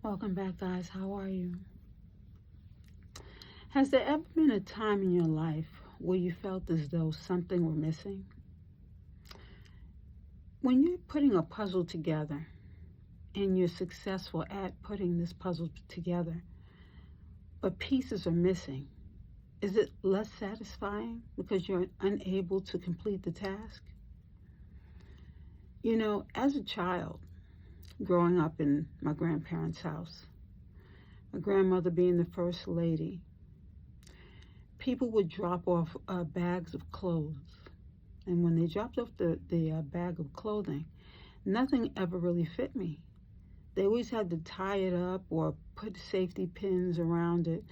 Welcome back, guys. How are you? Has there ever been a time in your life where you felt as though something were missing? When you're putting a puzzle together and you're successful at putting this puzzle together, but pieces are missing, is it less satisfying because you're unable to complete the task? You know, as a child, growing up in my grandparents' house, my grandmother being the first lady, people would drop off bags of clothes. And when they dropped off the bag of clothing, nothing ever really fit me. They always had to tie it up or put safety pins around it,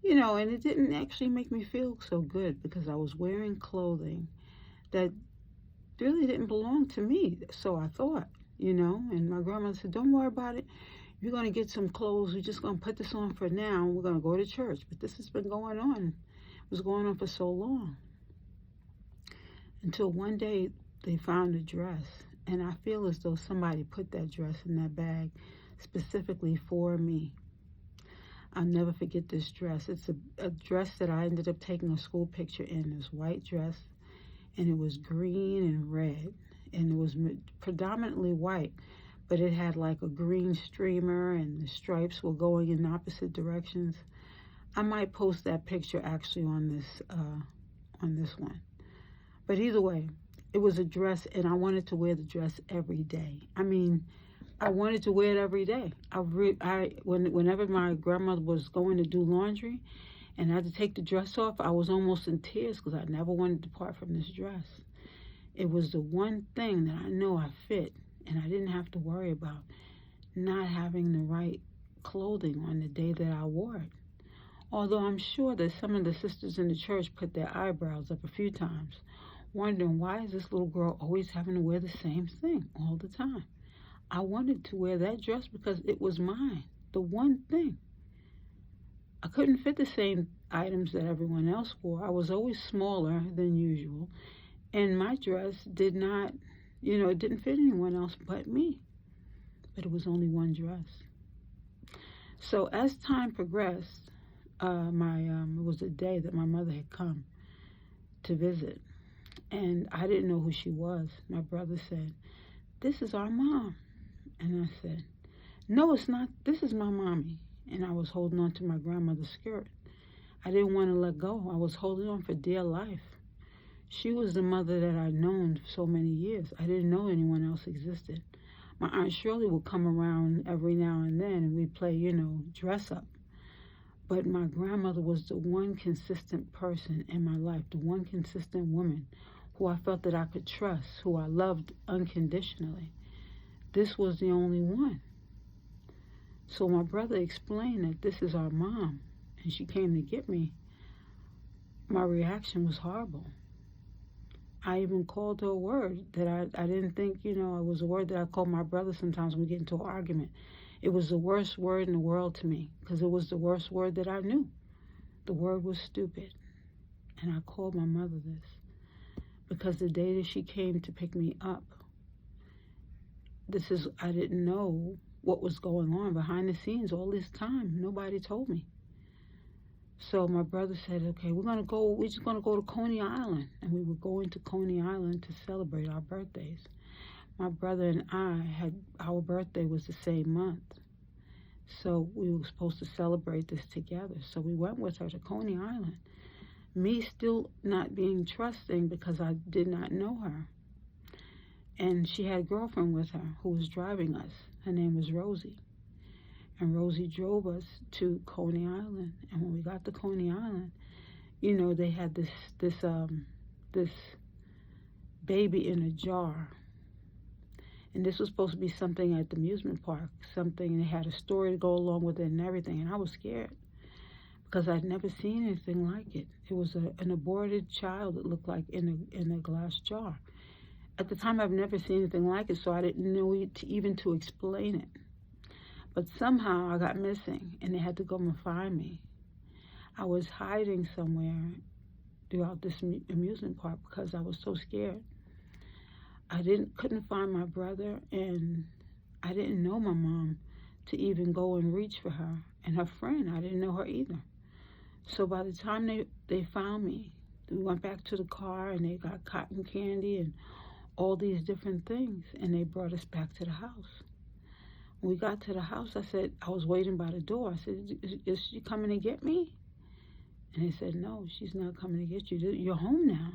you know, and it didn't actually make me feel so good because I was wearing clothing that really didn't belong to me. So I thought, you know, and my grandmother said, don't worry about it. You're going to get some clothes. We're just going to put this on for now. We're going to go to church. But this has been going on. It was going on for so long. Until one day they found a dress. And I feel as though somebody put that dress in that bag specifically for me. I'll never forget this dress. It's a dress that I ended up taking a school picture in. This white dress. And it was green and red. And it was predominantly white. But it had like a green streamer and the stripes were going in opposite directions. I might post that picture actually on this one. But either way, it was a dress and I wanted to wear the dress every day. I mean, I wanted to wear it every day. Whenever my grandmother was going to do laundry and I had to take the dress off, I was almost in tears because I never wanted to part from this dress. It was the one thing that I know I fit. And I didn't have to worry about not having the right clothing on the day that I wore it. Although I'm sure that some of the sisters in the church put their eyebrows up a few times, wondering why is this little girl always having to wear the same thing all the time. I wanted to wear that dress because it was mine, the one thing. I couldn't fit the same items that everyone else wore. I was always smaller than usual, and my dress did not, you know, it didn't fit anyone else but me. But it was only one dress. So as time progressed, it was a day that my mother had come to visit. And I didn't know who she was. My brother said, this is our mom. And I said, no, it's not. This is my mommy. And I was holding on to my grandmother's skirt. I didn't want to let go. I was holding on for dear life. She was the mother that I'd known for so many years. I didn't know anyone else existed. My Aunt Shirley would come around every now and then and we'd play, you know, dress up. But my grandmother was the one consistent person in my life, the one consistent woman who I felt that I could trust, who I loved unconditionally. This was the only one. So my brother explained that this is our mom and she came to get me. My reaction was horrible. I even called her a word that I didn't think, you know, it was a word that I called my brother sometimes when we get into an argument. It was the worst word in the world to me because it was the worst word that I knew. The word was stupid. And I called my mother this because the day that she came to pick me up, I didn't know what was going on behind the scenes all this time. Nobody told me. So my brother said, okay, we're just going to go to Coney Island. And we were going to Coney Island to celebrate our birthdays. My brother and our birthday was the same month. So we were supposed to celebrate this together. So we went with her to Coney Island. Me still not being trusting because I did not know her. And she had a girlfriend with her who was driving us. Her name was Rosie. And Rosie drove us to Coney Island. And when we got to Coney Island, you know, they had this baby in a jar. And this was supposed to be something at the amusement park. Something, they had a story to go along with it and everything. And I was scared because I'd never seen anything like it. It was an aborted child that looked like in a glass jar. At the time, I've never seen anything like it, so I didn't know even to explain it. But somehow I got missing, and they had to go and find me. I was hiding somewhere throughout this amusement park because I was so scared. I couldn't find my brother, and I didn't know my mom to even go and reach for her. And her friend, I didn't know her either. So by the time they found me, we went back to the car and they got cotton candy and all these different things, and they brought us back to the house. When we got to the house, I said, I was waiting by the door. I said, is she coming to get me? And they said, no, she's not coming to get you. You're home now.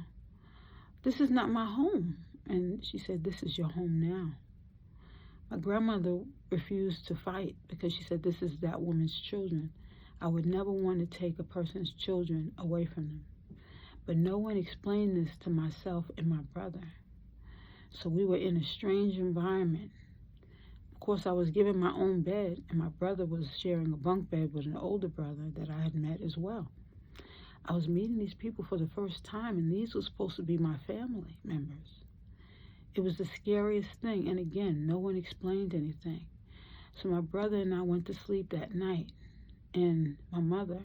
This is not my home. And she said, this is your home now. My grandmother refused to fight because she said, this is that woman's children. I would never want to take a person's children away from them. But no one explained this to myself and my brother. So we were in a strange environment. Of course, I was given my own bed, and my brother was sharing a bunk bed with an older brother that I had met as well. I was meeting these people for the first time, and these were supposed to be my family members. It was the scariest thing, and again, no one explained anything. So my brother and I went to sleep that night, and my mother,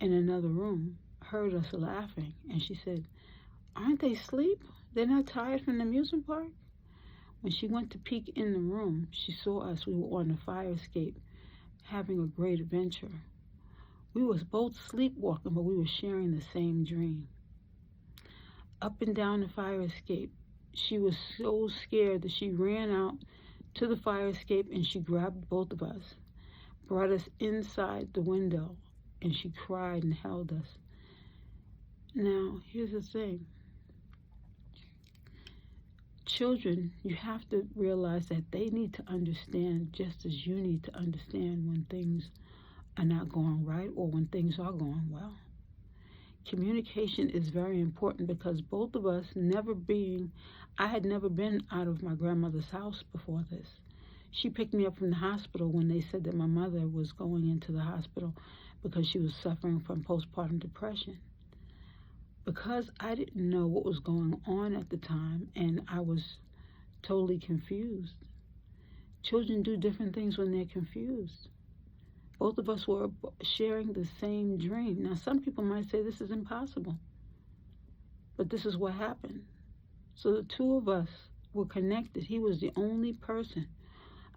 in another room, heard us laughing, and she said, aren't they asleep? They're not tired from the amusement park? When she went to peek in the room, she saw us. We were on the fire escape, having a great adventure. We was both sleepwalking, but we were sharing the same dream. Up and down the fire escape, she was so scared that she ran out to the fire escape and she grabbed both of us, brought us inside the window, and she cried and held us. Now, here's the thing. Children, you have to realize that they need to understand just as you need to understand when things are not going right or when things are going well. Communication is very important because both of us I had never been out of my grandmother's house before this. She picked me up from the hospital when they said that my mother was going into the hospital because she was suffering from postpartum depression. Because I didn't know what was going on at the time and I was totally confused. Children do different things when they're confused. Both of us were sharing the same dream. Now, some people might say this is impossible, but this is what happened. So the two of us were connected. He was the only person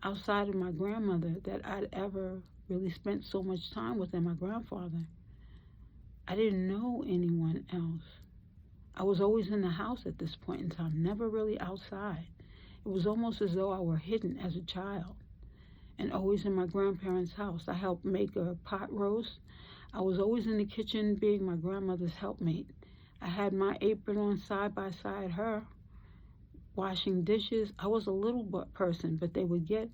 outside of my grandmother that I'd ever really spent so much time with, and my grandfather. I didn't know anyone else. I was always in the house at this point in time, never really outside. It was almost as though I were hidden as a child and always in my grandparents' house. I helped make a pot roast. I was always in the kitchen being my grandmother's helpmate. I had my apron on side by side her, washing dishes. I was a little person, but they would get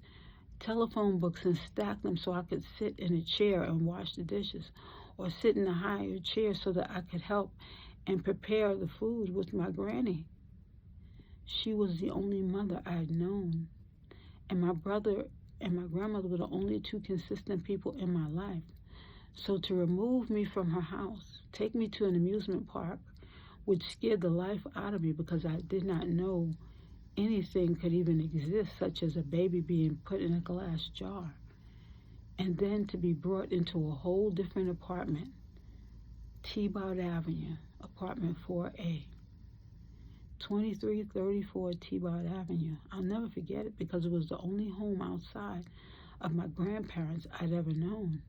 telephone books and stack them so I could sit in a chair and wash the dishes, or sit in a higher chair so that I could help and prepare the food with my granny. She was the only mother I had known. And my brother and my grandmother were the only two consistent people in my life. So to remove me from her house, take me to an amusement park, which scared the life out of me because I did not know anything could even exist, such as a baby being put in a glass jar. And then to be brought into a whole different apartment, T-Bout Avenue, apartment 4A, 2334 T-Bout Avenue. I'll never forget it because it was the only home outside of my grandparents I'd ever known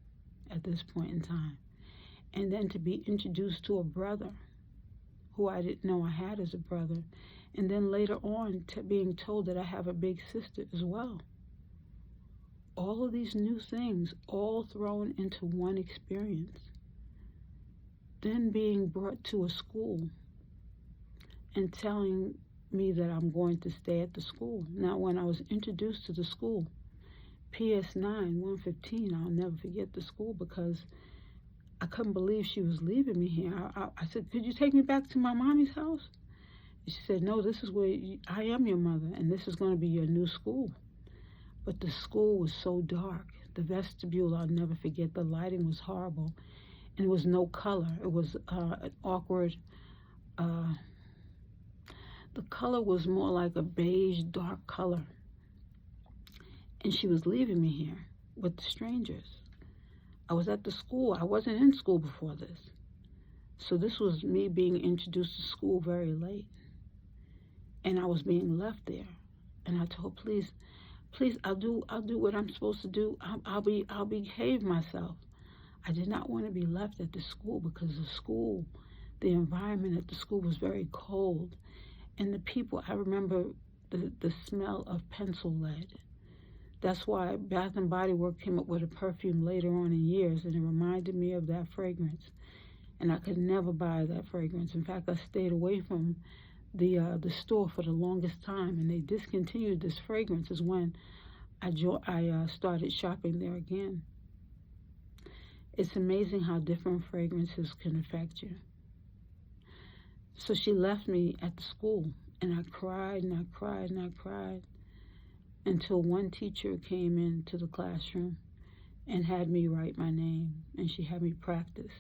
at this point in time. And then to be introduced to a brother who I didn't know I had as a brother, and then later on to being told that I have a big sister as well. All of these new things all thrown into one experience. Then being brought to a school and telling me that I'm going to stay at the school. Now, when I was introduced to the school, PS9, 115, I'll never forget the school because I couldn't believe she was leaving me here. I said, could you take me back to my mommy's house? And she said, no, this is where I am your mother, and this is going to be your new school. But the school was so dark. The vestibule, I'll never forget, the lighting was horrible. And there was no color. It was an awkward, the color was more like a beige, dark color. And she was leaving me here with strangers. I was at the school. I wasn't in school before this. So this was me being introduced to school very late. And I was being left there. And I told, please, Please, I'll do what I'm supposed to do. I'll behave myself. I did not want to be left at the school because the environment at the school was very cold. And the people, I remember the smell of pencil lead. That's why Bath and Body Works came up with a perfume later on in years, and it reminded me of that fragrance. And I could never buy that fragrance. In fact, I stayed away from the store for the longest time, and they discontinued this fragrance is when I started shopping there again. It's amazing how different fragrances can affect you. So she left me at the school, and I cried and I cried and I cried until one teacher came into the classroom and had me write my name, and she had me practice.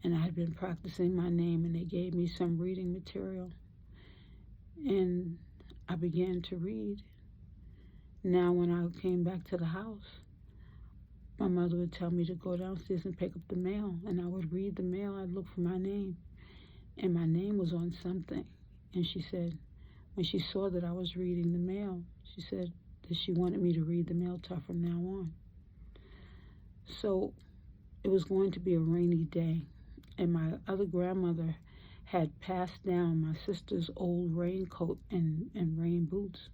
And I had been practicing my name, and they gave me some reading material. And I began to read. Now, when I came back to the house, my mother would tell me to go downstairs and pick up the mail, and I would read the mail. I'd look for my name, and my name was on something. And she said, when she saw that I was reading the mail, she said that she wanted me to read the mail to her from now on. So it was going to be a rainy day, and my other grandmother had passed down my sister's old raincoat and rain boots,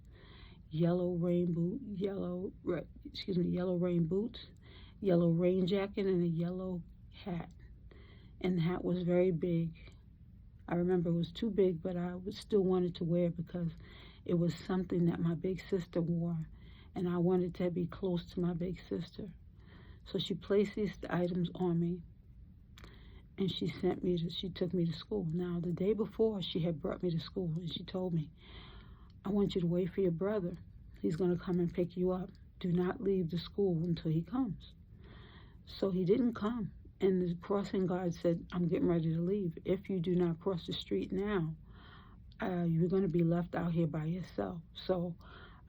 yellow rain boots, yellow rain jacket, and a yellow hat. And the hat was very big. I remember it was too big, but I still wanted to wear it because it was something that my big sister wore, and I wanted to be close to my big sister. So she placed these items on me, and she took me to school. Now, the day before, she had brought me to school, and she told me, I want you to wait for your brother. He's going to come and pick you up. Do not leave the school until he comes. So he didn't come. And the crossing guard said, I'm getting ready to leave. If you do not cross the street now, you're going to be left out here by yourself. So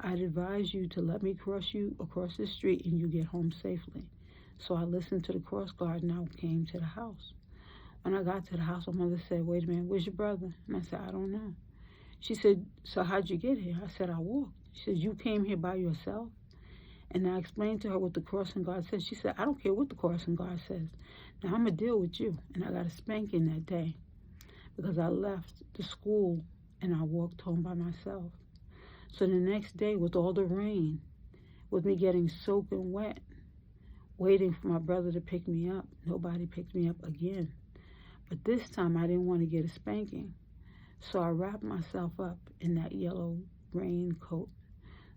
I'd advise you to let me cross you across the street and you get home safely. So I listened to the cross guard, and I came to the house. When I got to the house, my mother said, wait a minute, where's your brother? And I said, I don't know. She said, so how'd you get here? I said, I walked. She said, you came here by yourself? And I explained to her what the crossing guard said. She said, I don't care what the crossing guard says. Now, I'm going to deal with you. And I got a spanking that day because I left the school and I walked home by myself. So the next day, with all the rain, with me getting soaking wet, waiting for my brother to pick me up, nobody picked me up again. But this time, I didn't want to get a spanking. So I wrapped myself up in that yellow raincoat.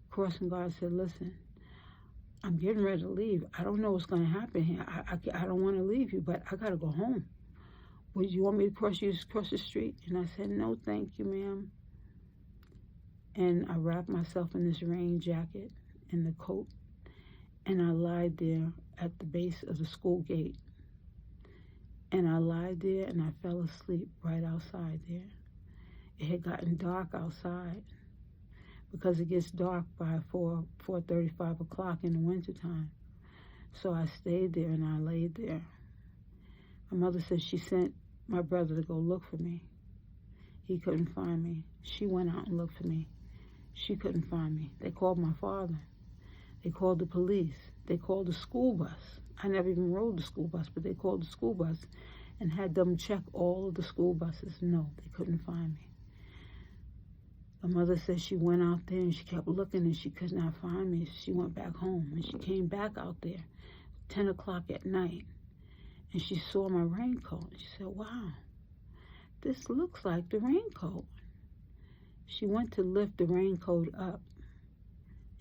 Crossing guard said, listen, I'm getting ready to leave. I don't know what's going to happen here. I don't want to leave you, but I got to go home. Would you want me to cross the street? And I said, no, thank you, ma'am. And I wrapped myself in this rain jacket and the coat, and I lied there at the base of the school gate. And I lied there and I fell asleep right outside there. It had gotten dark outside because it gets dark by 4:30, 5 o'clock in the wintertime. So I stayed there and I laid there. My mother said she sent my brother to go look for me. He couldn't find me. She went out and looked for me. She couldn't find me. They called my father. They called the police. They called the school bus. I never even rode the school bus, but they called the school bus and had them check all of the school buses. No, they couldn't find me. My mother said she went out there and she kept looking and she could not find me. She went back home and she came back out there 10 o'clock at night and she saw my raincoat. She said, wow, this looks like the raincoat. She went to lift the raincoat up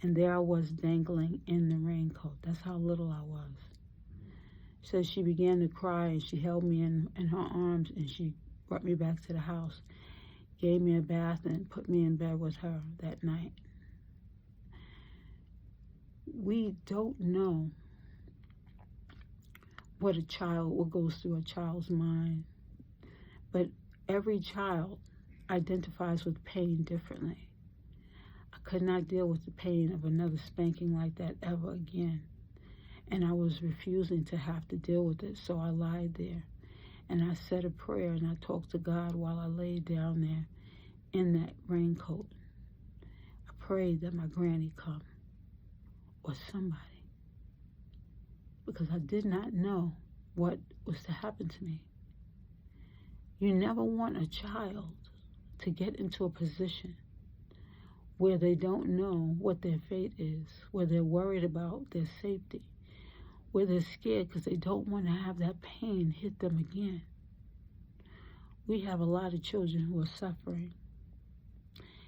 and there I was dangling in the raincoat. That's how little I was. So she began to cry and she held me in her arms and she brought me back to the house, gave me a bath and put me in bed with her that night. We don't know what goes through a child's mind, but every child identifies with pain differently. I could not deal with the pain of another spanking like that ever again. And I was refusing to have to deal with it, so I lied there. And I said a prayer and I talked to God while I laid down there in that raincoat. I prayed that my granny come. or somebody, because I did not know what was to happen to me. You never want a child to get into a position where they don't know what their fate is, where they're worried about their safety, where they're scared because they don't want to have that pain hit them again. We have a lot of children who are suffering,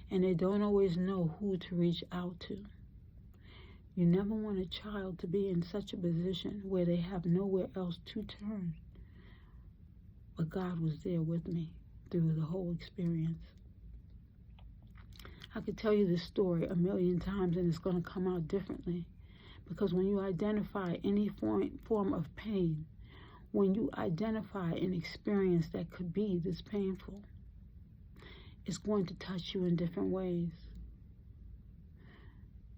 and they don't always know who to reach out to. You never want a child to be in such a position where they have nowhere else to turn. But God was there with me through the whole experience. I could tell you this story a million times and it's going to come out differently. Because when you identify any form of pain, when you identify an experience that could be this painful, it's going to touch you in different ways.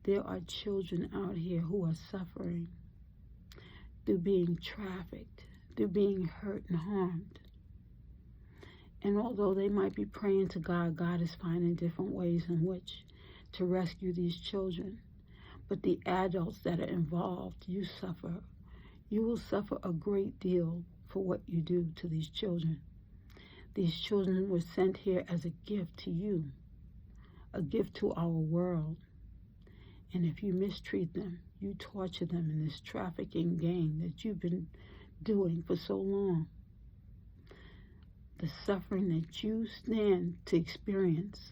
There are children out here who are suffering through being trafficked, through being hurt and harmed. And although they might be praying to God, God is finding different ways in which to rescue these children. But the adults that are involved, you will suffer a great deal for what you do to these children. These children were sent here as a gift to you, a gift to our world. And if you mistreat them, you torture them in this trafficking game that you've been doing for so long, the suffering that you stand to experience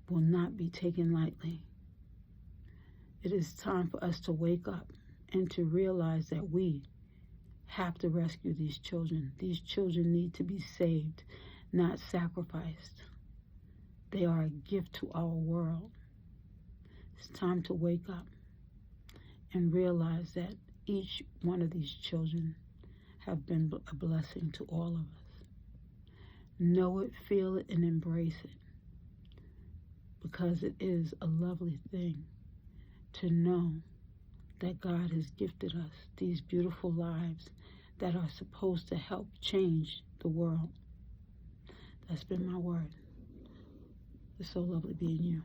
will not be taken lightly. It is time for us to wake up and to realize that we have to rescue these children. These children need to be saved, not sacrificed. They are a gift to our world. It's time to wake up and realize that each one of these children have been a blessing to all of us. Know it, feel it, and embrace it, because it is a lovely thing to know that God has gifted us these beautiful lives that are supposed to help change the world. That's been my word. It's so lovely being you.